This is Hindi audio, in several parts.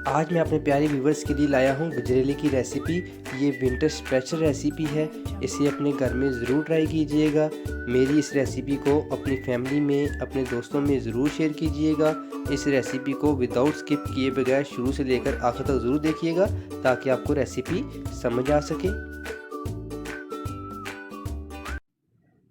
आज मैं अपने प्यारे व्यूवर्स के लिए लाया हूँ गजरेले की रेसिपी। ये विंटर स्पेशल रेसिपी है, इसे अपने घर में ज़रूर ट्राई कीजिएगा। मेरी इस रेसिपी को अपनी फैमिली में, अपने दोस्तों में ज़रूर शेयर कीजिएगा। इस रेसिपी को विदाउट स्किप किए बगैर शुरू से लेकर आखिर तक ज़रूर देखिएगा ताकि आपको रेसिपी समझ आ सके।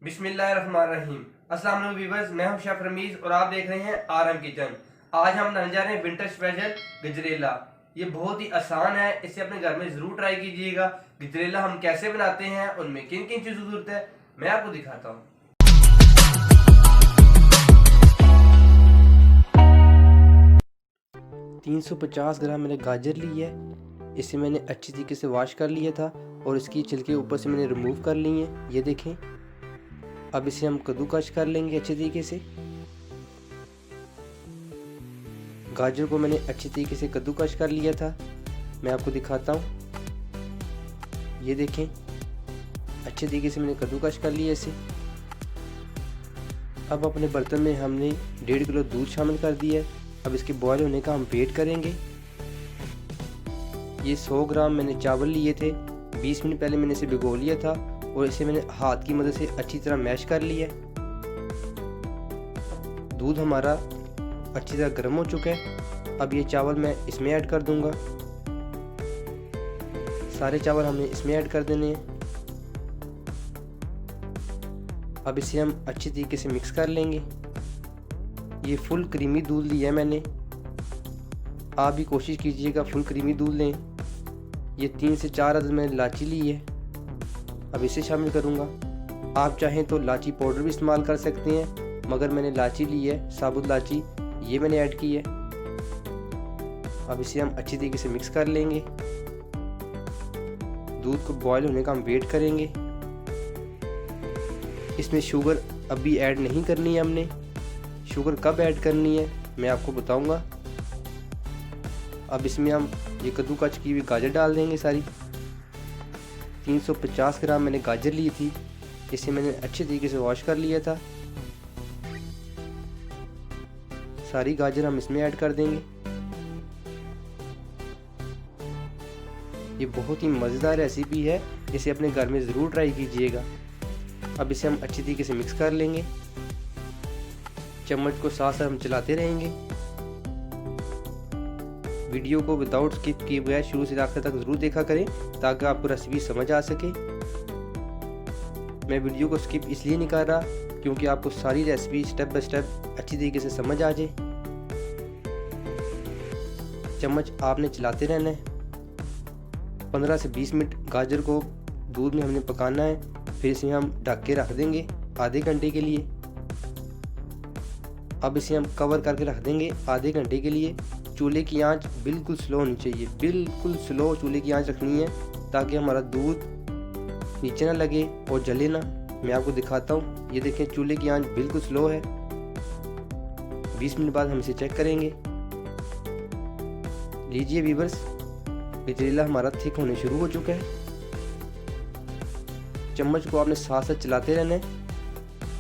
बिस्मिल्लाहिर्रहमानिर्रहीम। अस्सलाम वालेकुम व्यूवर्स, मैं हूं शेफ रमीज और आप देख रहे हैं आरएम किचन। आज हम बनाने जा रहे हैं विंटर स्पेशल गजरेला। ये बहुत ही आसान है, इसे अपने घर में ज़रूर ट्राई कीजिएगा। गजरेला हम कैसे बनाते हैं, उनमें किन किन चीज़ों की ज़रूरत है, मैं आपको दिखाता हूँ। 350 ग्राम मैंने गाजर ली है। इसे मैंने अच्छी तरीके से वॉश कर लिया था और इसकी छिलके ऊपर से मैंने रिमूव कर ली है, ये देखें। अब इसे हम कद्दूकस कर लेंगे अच्छे तरीके से। गाजर को मैंने अच्छी तरीके से कद्दूकस कर लिया था, मैं आपको दिखाता हूँ। ये देखें, अच्छे तरीके से मैंने कद्दूकस कर लिया इसे। अब अपने बर्तन में हमने 1.5 किलो दूध शामिल कर दिया है। अब इसके बॉयल होने का हम वेट करेंगे। ये 100 ग्राम मैंने चावल लिए थे। 20 मिनट पहले मैंने इसे भिगो लिया था और इसे मैंने हाथ की मदद से अच्छी तरह मैश कर लिया। दूध हमारा अच्छी तरह गर्म हो चुका है। अब ये चावल मैं इसमें ऐड कर दूंगा। सारे चावल हमने इसमें ऐड कर देने हैं। अब इसे हम अच्छी तरीके से मिक्स कर लेंगे। ये फुल क्रीमी दूध लिया है मैंने, आप भी कोशिश कीजिएगा फुल क्रीमी दूध लें। ये 3 से 4 अदद मैंने इलायची ली है, अब इसे शामिल करूँगा। आप चाहें तो इलायची पाउडर भी इस्तेमाल कर सकते हैं, मगर मैंने इलायची ली है, साबुत इलायची, ये मैंने ऐड की है। अब इसे हम अच्छी तरीके से मिक्स कर लेंगे। दूध को बॉयल होने का हम वेट करेंगे। इसमें शुगर अभी ऐड नहीं करनी है हमने। शुगर कब ऐड करनी है मैं आपको बताऊंगा। अब इसमें हम ये कद्दूकस की हुई गाजर डाल देंगे सारी। 350 ग्राम मैंने गाजर ली थी, इसे मैंने अच्छे तरीके से वॉश कर लिया था। सारी गाजर हम इसमें ऐड कर देंगे। ये बहुत ही मज़ेदार रेसिपी है, इसे अपने घर में ज़रूर ट्राई कीजिएगा। अब इसे हम अच्छी तरीके से मिक्स कर लेंगे। चम्मच को साथ साथ हम चलाते रहेंगे। वीडियो को विदाउट स्किप किए बगैर शुरू से आखिर तक ज़रूर देखा करें ताकि आपको रेसिपी समझ आ सके। मैं वीडियो को स्किप इसलिए नहीं कर रहा क्योंकि आपको सारी रेसिपी स्टेप बाय स्टेप अच्छी तरीके से समझ आ जाए। चम्मच आपने चलाते रहना है। 15 से 20 मिनट गाजर को दूध में हमने पकाना है, फिर इसे हम ढक के रख देंगे आधे घंटे के लिए। अब इसे हम कवर करके रख देंगे आधे घंटे के लिए। चूल्हे की आंच बिल्कुल स्लो होनी चाहिए, बिल्कुल स्लो चूल्हे की आंच रखनी है ताकि हमारा दूध नीचे ना लगे और जले ना। मैं आपको दिखाता हूँ, ये देखें चूल्हे की आंच बिल्कुल स्लो है। 20 मिनट बाद हम इसे चेक करेंगे। लीजिए व्यूअर्स, गजरेला हमारा थिक होने शुरू हो चुका है। चम्मच को आपने साथ साथ चलाते रहना है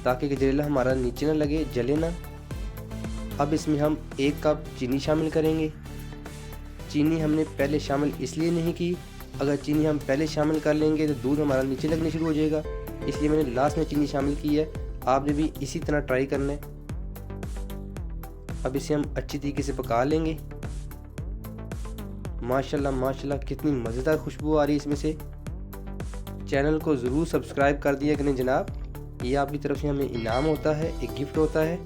ताकि गजरेला हमारा नीचे ना लगे, जले ना। अब इसमें हम 1 कप चीनी शामिल करेंगे। चीनी हमने पहले शामिल इसलिए नहीं की, अगर चीनी हम पहले शामिल कर लेंगे तो दूध हमारा नीचे लगने शुरू हो जाएगा, इसलिए मैंने लास्ट में चीनी शामिल की है। आपने भी इसी तरह ट्राई करना है। अब इसे हम अच्छी तरीके से पका लेंगे। माशाल्लाह माशाल्लाह कितनी मज़ेदार खुशबू आ रही है इसमें से। चैनल को ज़रूर सब्सक्राइब कर दिया करें जनाब, ये आपकी तरफ से हमें इनाम होता है, एक गिफ्ट होता है।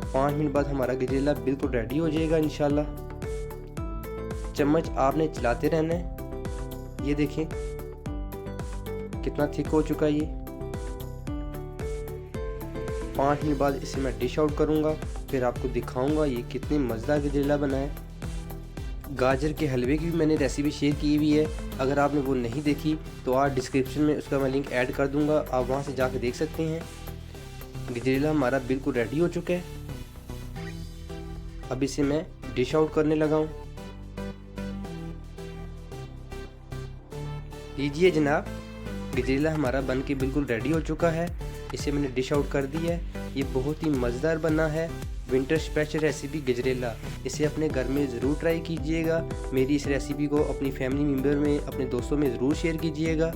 5 मिनट बाद हमारा गजरेला बिल्कुल रेडी हो जाएगा इंशाल्लाह। चम्मच आपने चलाते रहना है। ये देखें कितना थिक हो चुका है ये। 5 मिनट बाद इसे मैं डिश आउट करूँगा, फिर आपको दिखाऊंगा ये कितनी मज़ेदार गजरेला बना है। गाजर के हलवे की भी मैंने रेसिपी शेयर की हुई है, अगर आपने वो नहीं देखी तो आप डिस्क्रिप्शन में उसका मैं लिंक ऐड कर दूंगा, आप वहाँ से जाकर देख सकते हैं। गजरेला हमारा बिल्कुल रेडी हो चुका है। अब इसे मैं डिश आउट करने लगा हूँ। लीजिए जनाब, गजरेला हमारा बन के बिल्कुल रेडी हो चुका है। इसे मैंने डिश आउट कर दिया है। ये बहुत ही मज़ेदार बना है विंटर स्पेशल रेसिपी गजरेला। इसे अपने घर में ज़रूर ट्राई कीजिएगा। मेरी इस रेसिपी को अपनी फैमिली मेम्बर में, अपने दोस्तों में ज़रूर शेयर कीजिएगा।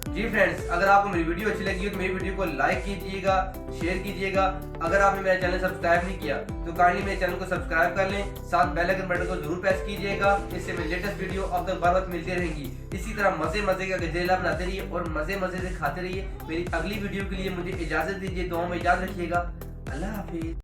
जी फ्रेंड्स, अगर आपको मेरी वीडियो अच्छी लगी हो तो मेरी वीडियो को लाइक कीजिएगा, शेयर कीजिएगा। अगर आपने मेरा चैनल सब्सक्राइब नहीं किया तो काइंडली मेरे चैनल को सब्सक्राइब कर लें, साथ बेल आइकन बटन को जरूर प्रेस कीजिएगा। इससे मेरी लेटेस्ट वीडियो अब तक बार बार मिलती रहेंगी। इसी तरह मजे मजे का गजरेला बनाते रहिए और मजे मजे से खाते रहिए। मेरी अगली वीडियो के लिए मुझे इजाजत दीजिए, दुआ में याद रखिएगा। अल्लाह हाफिज।